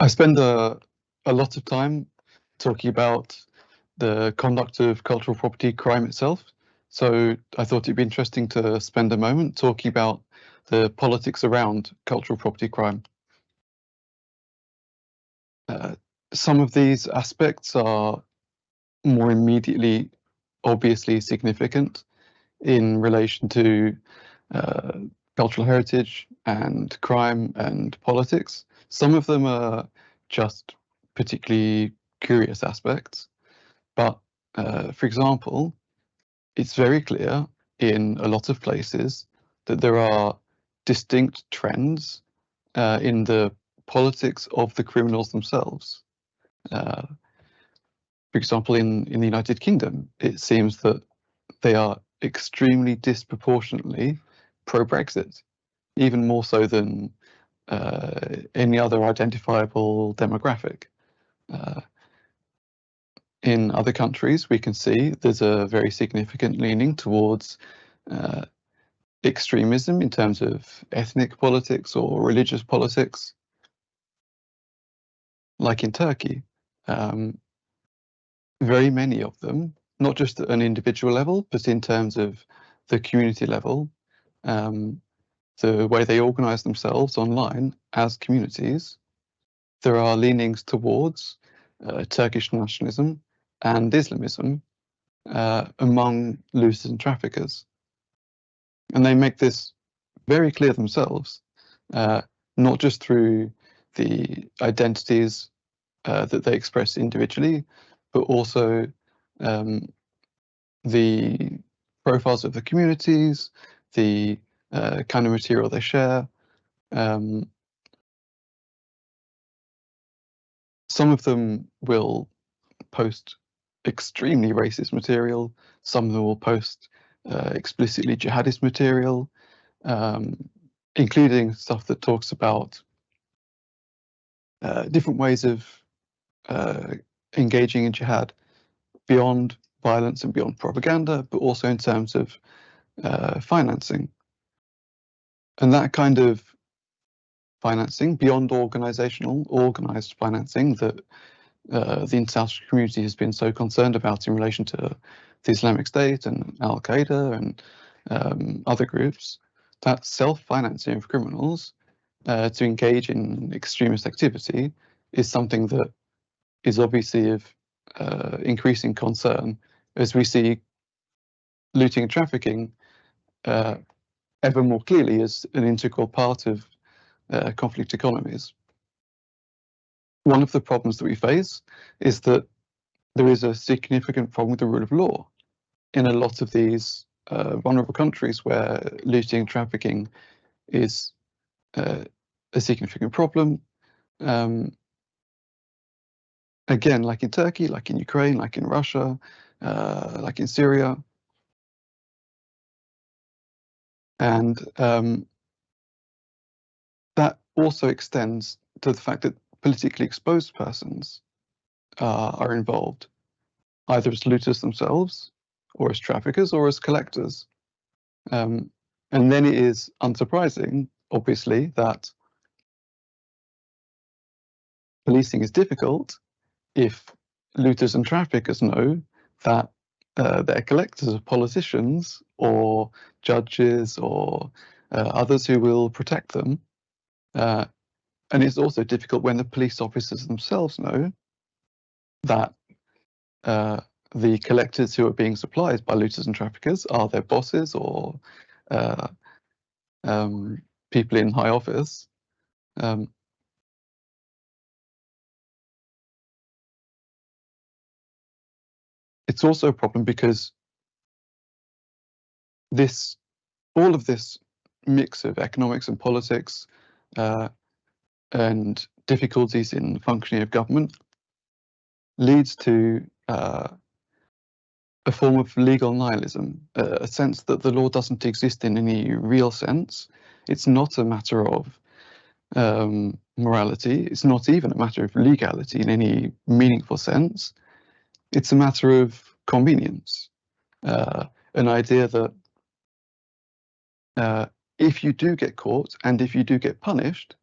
I spend a lot of time talking about the conduct of cultural property crime itself. So I thought it'd be interesting to spend a moment talking about the politics around cultural property crime. Some of these aspects are more immediately, obviously significant in relation to cultural heritage and crime and politics. Some of them are just particularly curious aspects, but for example, it's very clear in a lot of places that there are distinct trends in the politics of the criminals themselves. For example, in the United Kingdom, it seems that they are extremely disproportionately pro-Brexit, even more so than any other identifiable demographic. In other countries, we can see there's a very significant leaning towards extremism in terms of ethnic politics or religious politics. Like in Turkey, very many of them, not just at an individual level, but in terms of the community level, the way they organize themselves online as communities, there are leanings towards Turkish nationalism and Islamism among looters and traffickers. And they make this very clear themselves, not just through the identities that they express individually, but also the profiles of the communities, the kind of material they share. Some of them will post extremely racist material, some of them will post explicitly jihadist material, including stuff that talks about different ways of engaging in jihad beyond violence and beyond propaganda, but also in terms of financing. And that kind of financing, beyond organized financing that the international community has been so concerned about in relation to the Islamic State and Al-Qaeda and other groups, that self-financing of criminals to engage in extremist activity is something that is obviously of increasing concern as we see looting and trafficking ever more clearly as an integral part of conflict economies. One of the problems that we face is that there is a significant problem with the rule of law in a lot of these vulnerable countries where looting and trafficking is a significant problem. Again, like in Turkey, like in Ukraine, like in Russia, like in Syria. And that also extends to the fact that politically exposed persons are involved, either as looters themselves, or as traffickers, or as collectors. And then it is unsurprising, obviously, that policing is difficult if looters and traffickers know that they're collectors of politicians or judges or others who will protect them. And it's also difficult when the police officers themselves know that the collectors who are being supplied by looters and traffickers are their bosses or people in high office. It's also a problem because all of this mix of economics and politics and difficulties in functioning of government leads to a form of legal nihilism, a sense that the law doesn't exist in any real sense. It's not a matter of morality. It's not even a matter of legality in any meaningful sense. It's a matter of convenience, an idea that if you do get caught and if you do get punished,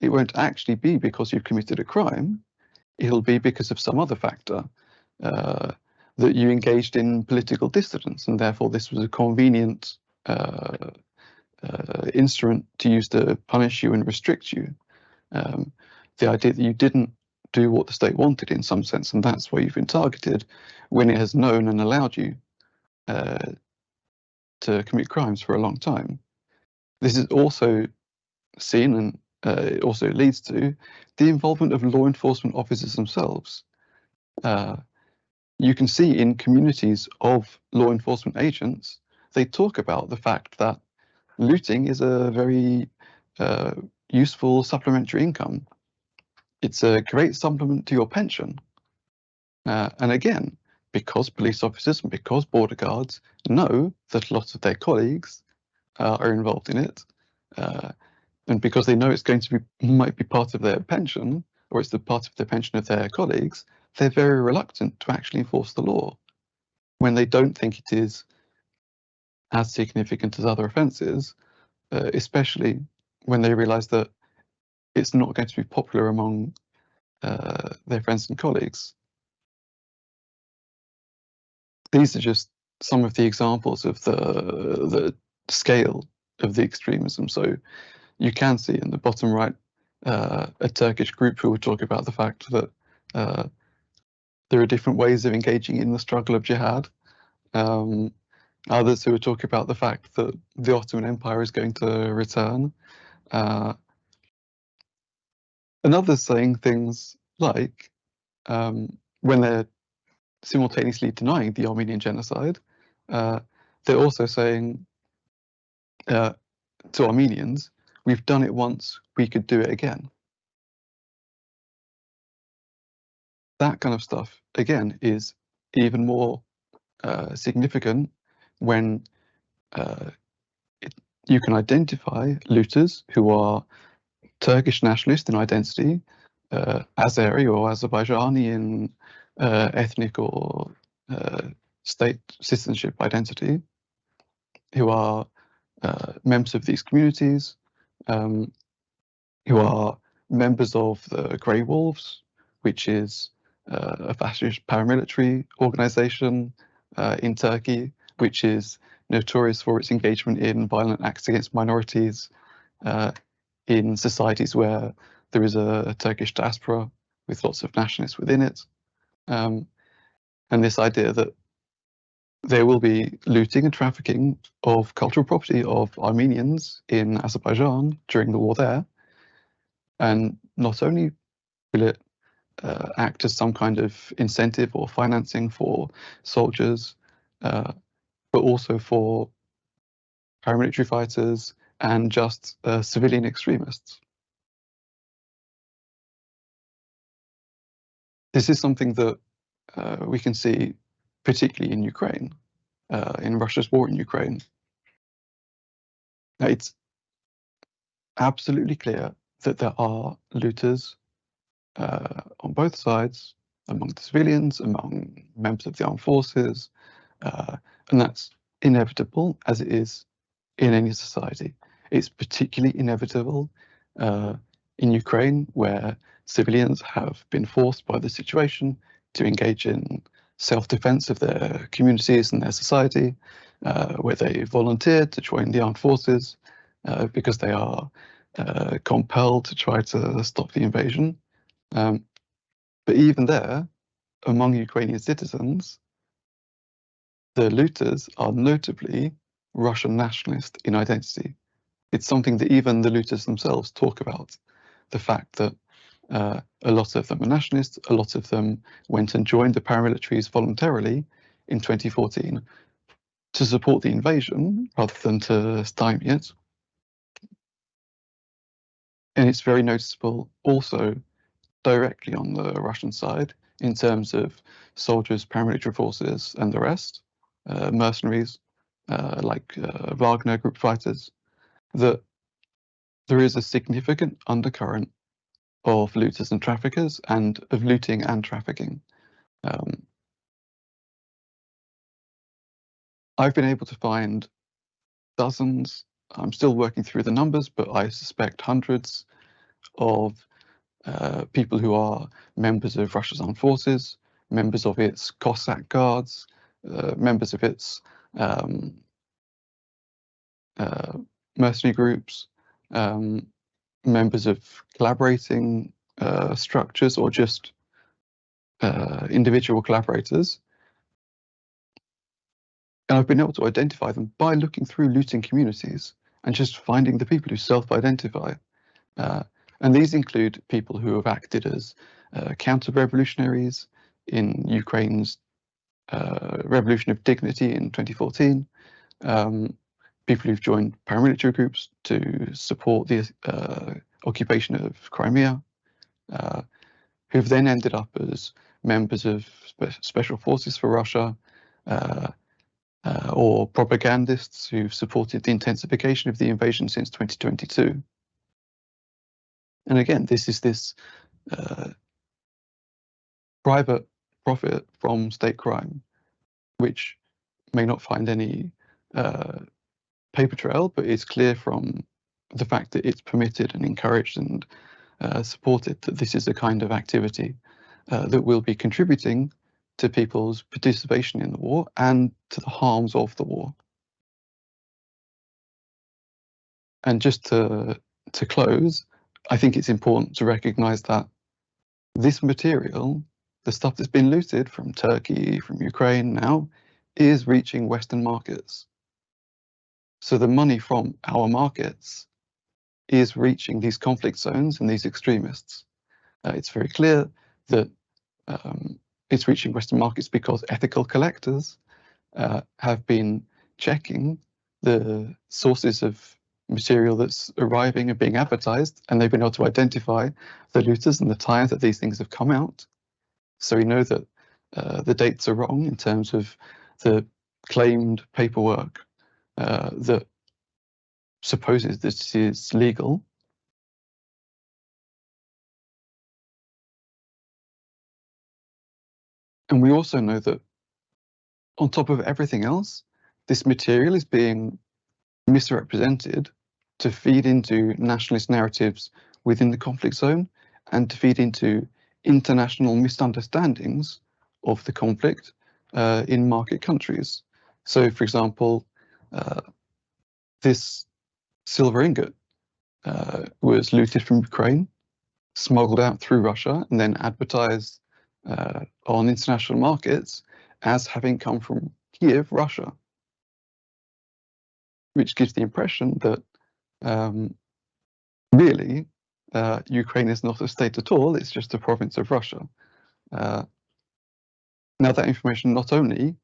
it won't actually be because you've committed a crime. It'll be because of some other factor, that you engaged in political dissidence, and therefore this was a convenient instrument to use to punish you and restrict you. The idea that you didn't do what the state wanted in some sense, and that's why you've been targeted, when it has known and allowed you to commit crimes for a long time. This is also seen, and it also leads to the involvement of law enforcement officers themselves. You can see in communities of law enforcement agents, they talk about the fact that looting is a very useful supplementary income. It's a great supplement to your pension. And again, because police officers and because border guards know that lots of their colleagues are involved in it, and because they know it's going to be, might be part of their pension, or it's the part of the pension of their colleagues, they're very reluctant to actually enforce the law when they don't think it is as significant as other offences, especially when they realise that it's not going to be popular among their friends and colleagues. These are just some of the examples of the scale of the extremism. So you can see in the bottom right a Turkish group who will talk about the fact that there are different ways of engaging in the struggle of jihad. Others who will talk about the fact that the Ottoman Empire is going to return. And others saying things like, when they're simultaneously denying the Armenian genocide, they're also saying to Armenians, we've done it once, we could do it again. That kind of stuff, again, is even more significant when you can identify looters who are Turkish nationalist in identity, Azeri or Azerbaijani in ethnic or state citizenship identity, who are members of these communities, who are members of the Grey Wolves, which is a fascist paramilitary organization in Turkey, which is notorious for its engagement in violent acts against minorities in societies where there is a Turkish diaspora with lots of nationalists within it. And this idea that there will be looting and trafficking of cultural property of Armenians in Azerbaijan during the war there. And not only will it act as some kind of incentive or financing for soldiers, but also for paramilitary fighters and just civilian extremists. This is something that we can see particularly in Ukraine, in Russia's war in Ukraine. Now, it's absolutely clear that there are looters on both sides, among the civilians, among members of the armed forces, and that's inevitable as it is in any society. It's particularly inevitable in Ukraine, where civilians have been forced by the situation to engage in self-defense of their communities and their society, where they volunteered to join the armed forces because they are compelled to try to stop the invasion. But even there, among Ukrainian citizens, the looters are notably Russian nationalist in identity. It's something that even the looters themselves talk about, the fact that a lot of them are nationalists, a lot of them went and joined the paramilitaries voluntarily in 2014 to support the invasion rather than to stymie it. And it's very noticeable also directly on the Russian side in terms of soldiers, paramilitary forces and the rest, mercenaries like Wagner group fighters, that there is a significant undercurrent of looters and traffickers and of looting and trafficking. I've been able to find dozens, I'm still working through the numbers, but I suspect hundreds of people who are members of Russia's armed forces, members of its Cossack guards, members of its mercenary groups, members of collaborating structures, or just individual collaborators. And I've been able to identify them by looking through looting communities and just finding the people who self-identify. And these include people who have acted as counter-revolutionaries in Ukraine's Revolution of Dignity in 2014, people who've joined paramilitary groups to support the occupation of Crimea, who've then ended up as members of special forces for Russia, or propagandists who've supported the intensification of the invasion since 2022. And again, this is this private profit from state crime, which may not find any paper trail, but it's clear from the fact that it's permitted and encouraged and supported that this is a kind of activity that will be contributing to people's participation in the war and to the harms of the war. And just to close, I think it's important to recognize that this material, the stuff that's been looted from Turkey, from Ukraine now, is reaching Western markets. So the money from our markets is reaching these conflict zones and these extremists. It's very clear that it's reaching Western markets because ethical collectors have been checking the sources of material that's arriving and being advertised, and they've been able to identify the looters and the time that these things have come out. So we know that the dates are wrong in terms of the claimed paperwork that supposes this is legal. And we also know that on top of everything else, this material is being misrepresented to feed into nationalist narratives within the conflict zone and to feed into international misunderstandings of the conflict in market countries. So, for example, this silver ingot was looted from Ukraine, smuggled out through Russia, and then advertised on international markets as having come from Kiev, Russia, which gives the impression that really Ukraine is not a state at all, it's just a province of Russia. Now, that information not only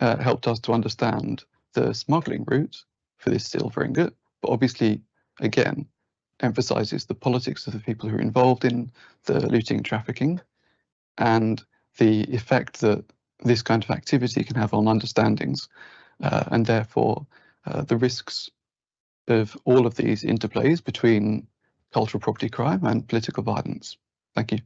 helped us to understand the smuggling route for this silver ingot, but obviously, again, emphasizes the politics of the people who are involved in the looting and trafficking, and the effect that this kind of activity can have on understandings, and therefore the risks of all of these interplays between cultural property crime and political violence. Thank you.